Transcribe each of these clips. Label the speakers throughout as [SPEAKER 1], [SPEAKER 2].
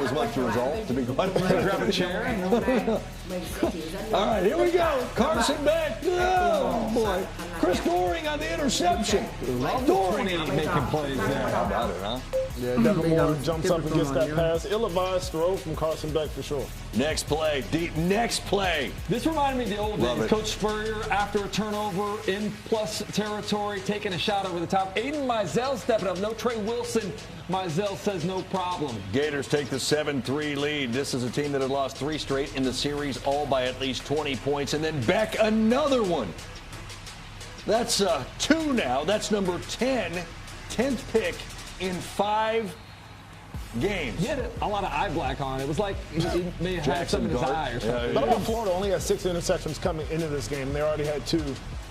[SPEAKER 1] know as much result, to be quite honest.
[SPEAKER 2] Grab a chair.
[SPEAKER 1] All right, here we go. Carson Beck. Oh, boy. Chris Doring on the interception.
[SPEAKER 2] Doring making plays there.
[SPEAKER 1] How about it, huh?
[SPEAKER 3] Yeah, Moore jumps up and gets that pass. Ill-advised throw from Carson Beck for sure.
[SPEAKER 1] Next play. Deep. Next play.
[SPEAKER 2] This reminded me of the old
[SPEAKER 1] Love
[SPEAKER 2] days.
[SPEAKER 1] it.
[SPEAKER 2] Coach Spurrier, after a turnover in plus territory, taking a shot over the top. Aiden Mizell stepping up. No Trey Wilson. Mizell says no problem.
[SPEAKER 1] Gators take the 7-3 lead. This is a team that had lost 3 straight in the series, all by at least 20 points. And then Beck, another one. That's 2 now. That's number 10. 10th pick in 5 games.
[SPEAKER 2] He had a lot of eye black on. It was like he may have had some in his eye or something.
[SPEAKER 3] But about Florida only had 6 interceptions coming into this game. And they already had 2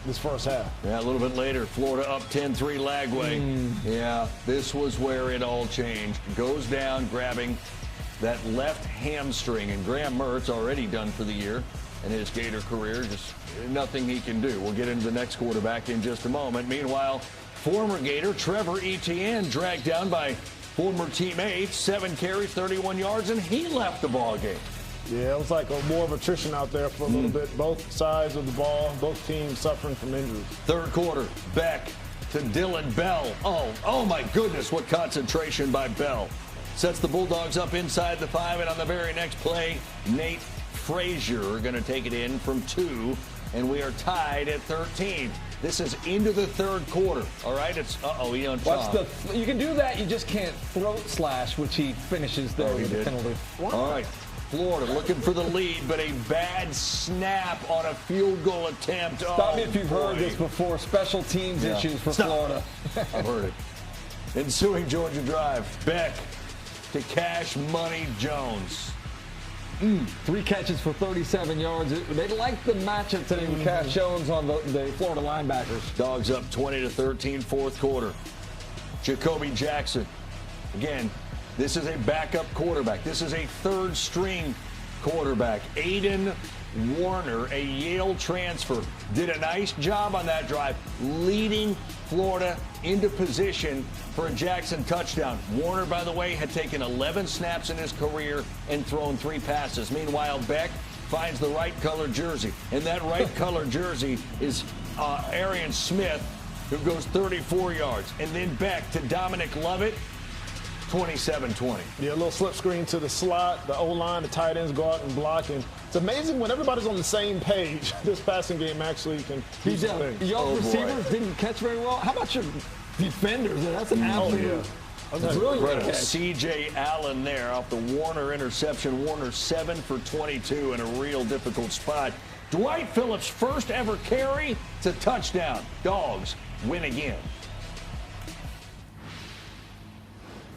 [SPEAKER 3] this first half.
[SPEAKER 1] Yeah, a little bit later, Florida up 10-3 Lagway. Yeah, this was where it all changed. Goes down, grabbing that left hamstring. And Graham Mertz, already done for the year in his Gator career, just nothing he can do. We'll get into the next quarterback in just a moment. Meanwhile, former Gator Trevor Etienne dragged down by former teammates, 7 carries, 31 yards, and he left the ball game.
[SPEAKER 3] Yeah, it was like more of attrition out there for a little bit. Both sides of the ball, both teams suffering from injuries.
[SPEAKER 1] Third quarter, Beck to Dylan Bell. Oh my goodness, what concentration by Bell. Sets the Bulldogs up inside the 5, and on the very next play, Nate Frazier going to take it in from 2, and we are tied at 13. This is into the third quarter. All right, it's he on top.
[SPEAKER 2] You can do that. You just can't throat slash, which he finishes there with the penalty.
[SPEAKER 1] All right, Florida looking for the lead, but a bad snap on a field goal attempt.
[SPEAKER 2] Stop me if you've heard this before. Special teams issues for Florida.
[SPEAKER 1] I've heard it. Ensuing Georgia drive. Beck to Cash Money Jones.
[SPEAKER 2] 3 catches for 37 yards. They like the matchup today with Cash Jones on the Florida linebackers.
[SPEAKER 1] Dogs up 20-13, fourth quarter. Jacoby Jackson. Again, this is a backup quarterback. This is a third-string quarterback. Aiden Warner, a Yale transfer, did a nice job on that drive, leading Florida into position for a Jackson touchdown. Warner, by the way, had taken 11 snaps in his career and thrown 3 passes. Meanwhile, Beck finds the right color jersey, and that right color jersey is Arian Smith, who goes 34 yards. And then Beck to Dominic Lovett, 27-20.
[SPEAKER 3] Yeah, a little slip screen to the slot. The O-line, the tight ends go out and block. And it's amazing when everybody's on the same page. This passing game actually can do some things.
[SPEAKER 2] Young receivers didn't catch very well. How about your defenders? That's an absolute brilliant.
[SPEAKER 1] C.J. Allen there off the Warner interception. Warner 7 for 22 in a real difficult spot. Dwight Phillips' first ever carry to touchdown. Dogs win again.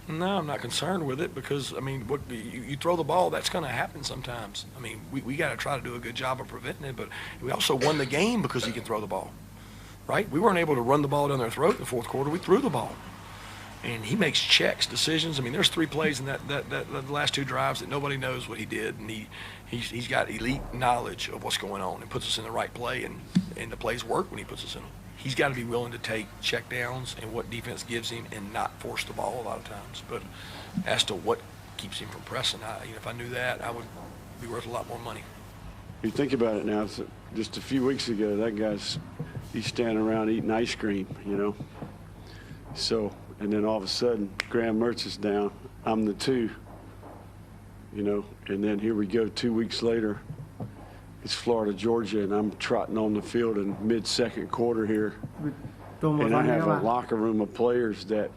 [SPEAKER 4] No, I'm not concerned with it because, I mean, you throw the ball, that's going to happen sometimes. I mean, we got to try to do a good job of preventing it, but we also won the game because he can throw the ball, right? We weren't able to run the ball down their throat in the fourth quarter. We threw the ball. And he makes checks, decisions. I mean, there's 3 plays in that last 2 drives that nobody knows what he did, and he's got elite knowledge of what's going on and puts us in the right play, and the plays work when he puts us in them. He's got to be willing to take check downs and what defense gives him and not force the ball a lot of times. But as to what keeps him from pressing, if I knew that, I would be worth a lot more money.
[SPEAKER 5] You think about it now, just a few weeks ago, that he's standing around eating ice cream, So, and then all of a sudden, Graham Mertz is down. I'm the 2, and then here we go 2 weeks later. It's Florida, Georgia, and I'm trotting on the field in mid-second quarter here. And I have a locker room of players that,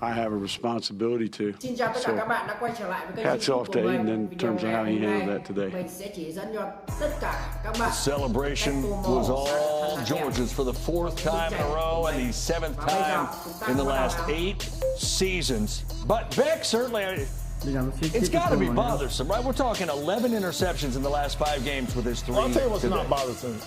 [SPEAKER 5] I have a responsibility to. So, hats off to Aiden in terms of how he handled that today.
[SPEAKER 1] The celebration was all Georgia's for the 4th time in a row and the 7th time in the last 8 seasons. But Beck certainly... It's got to be bothersome, right? We're talking 11 interceptions in the last 5 games with his 3.
[SPEAKER 3] I'll tell you what's not bothersome.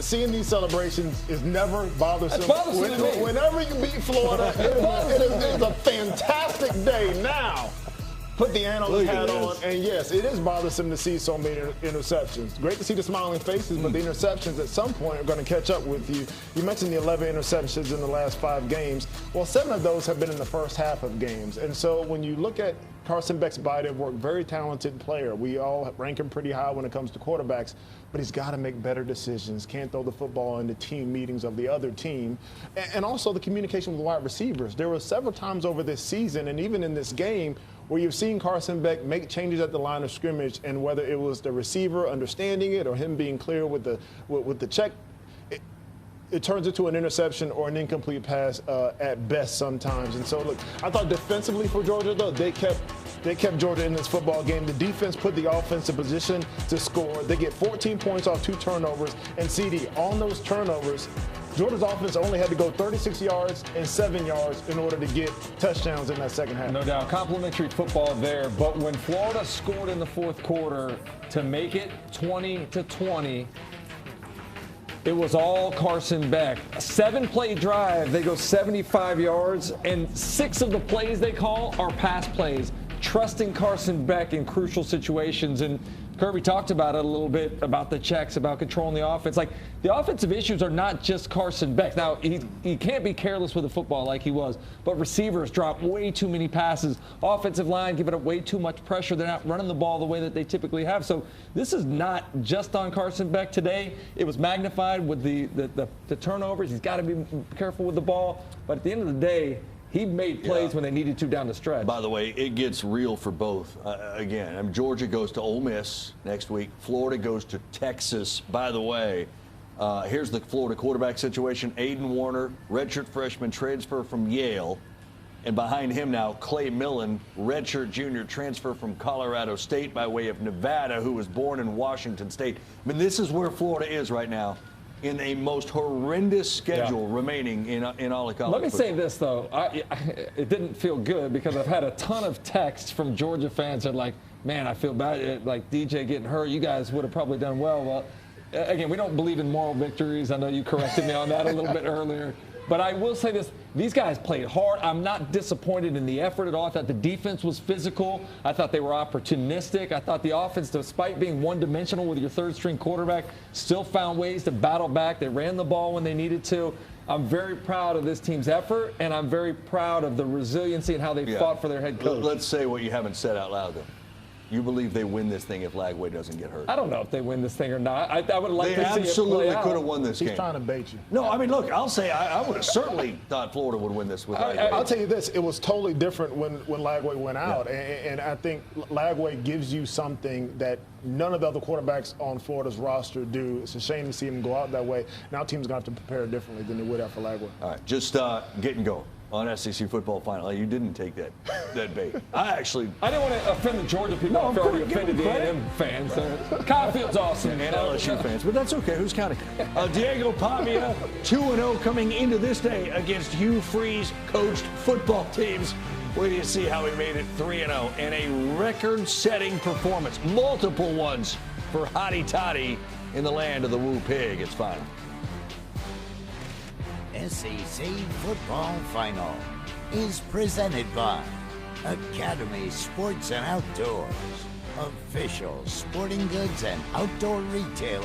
[SPEAKER 3] Seeing these celebrations is never bothersome.
[SPEAKER 2] It's bothersome to me.
[SPEAKER 3] Whenever you beat Florida, it is a fantastic day. Now, put the analyst
[SPEAKER 1] Look at
[SPEAKER 3] hat on,
[SPEAKER 1] this.
[SPEAKER 3] and yes, it is bothersome to see so many interceptions. Great to see the smiling faces, but the interceptions at some point are going to catch up with you. You mentioned the 11 interceptions in the last 5 games. Well, 7 of those have been in the first half of games. And so when you look at Carson Beck's body of work, very talented player. We all rank him pretty high when it comes to quarterbacks, but he's got to make better decisions. Can't throw the football in the team meetings of the other team. And also the communication with wide receivers. There were several times over this season and even in this game where you've seen Carson Beck make changes at the line of scrimmage, and whether it was the receiver understanding it or him being clear with the check, it turns into an interception or an incomplete pass at best sometimes. And so, look, I thought defensively for Georgia, though, they kept Georgia in this football game. The defense put the offense in position to score. They get 14 points off 2 turnovers. And CD, on those turnovers, Georgia's offense only had to go 36 yards and 7 yards in order to get touchdowns in that second half.
[SPEAKER 2] No doubt. Complimentary football there. But when Florida scored in the fourth quarter to make it 20-20, it was all Carson Beck. A 7-play drive, they go 75 yards, and 6 of the plays they call are pass plays, trusting Carson Beck in crucial situations. And Kirby talked about it a little bit, about the checks, about controlling the offense. Like, the offensive issues are not just Carson Beck. Now, he can't be careless with the football like he was, but receivers drop way too many passes. Offensive line giving up way too much pressure. They're not running the ball the way that they typically have. So this is not just on Carson Beck today. It was magnified with the turnovers. He's got to be careful with the ball. But at the end of the day, he made plays when they needed to down the stretch.
[SPEAKER 1] By the way, it gets real for both. Again, Georgia goes to Ole Miss next week. Florida goes to Texas. By the way, here's the Florida quarterback situation. Aiden Warner, redshirt freshman, transfer from Yale. And behind him now, Clay Millen, redshirt junior, transfer from Colorado State by way of Nevada, who was born in Washington State. I mean, this is where Florida is right now, in a most horrendous schedule remaining in all of college.
[SPEAKER 2] Let me say this, though. It didn't feel good because I've had a ton of texts from Georgia fans that are like, man, I feel bad. Like DJ getting hurt, you guys would have probably done well. Well, again, we don't believe in moral victories. I know you corrected me on that a little bit earlier. But I will say this, these guys played hard. I'm not disappointed in the effort at all. I thought the defense was physical. I thought they were opportunistic. I thought the offense, despite being one-dimensional with your third-string quarterback, still found ways to battle back. They ran the ball when they needed to. I'm very proud of this team's effort, and I'm very proud of the resiliency and how they fought for their head coach.
[SPEAKER 1] Let's say what you haven't said out loud, though. You believe they win this thing if Lagway doesn't get hurt?
[SPEAKER 2] I don't know if they win this thing or not. I would like to see it play out.
[SPEAKER 1] They absolutely could have won this game.
[SPEAKER 3] He's trying to bait you.
[SPEAKER 1] No, I mean, look, I'll say I would have certainly thought Florida would win this with Lagway.
[SPEAKER 3] I'll tell you this, it was totally different when Lagway went out. And I think Lagway gives you something that none of the other quarterbacks on Florida's roster do. It's a shame to see him go out that way. Now teams going to have to prepare differently than they would have for Lagway.
[SPEAKER 1] All right, just getting going on SEC football final. You didn't take that bait. I didn't want to offend the Georgia people.
[SPEAKER 2] No, I've already offended the A&M fans. Kyle Field's awesome.
[SPEAKER 1] And LSU fans, but that's okay. Who's counting? Diego Pavia, 2-0 coming into this day against Hugh Freeze coached football teams. Wait till you see how he made it 3-0 and a record-setting performance. Multiple ones for Hottie Toddy in the land of the Woo Pig. It's fine.
[SPEAKER 6] SEC Football Final is presented by Academy Sports and Outdoors, official sporting goods and outdoor retailer.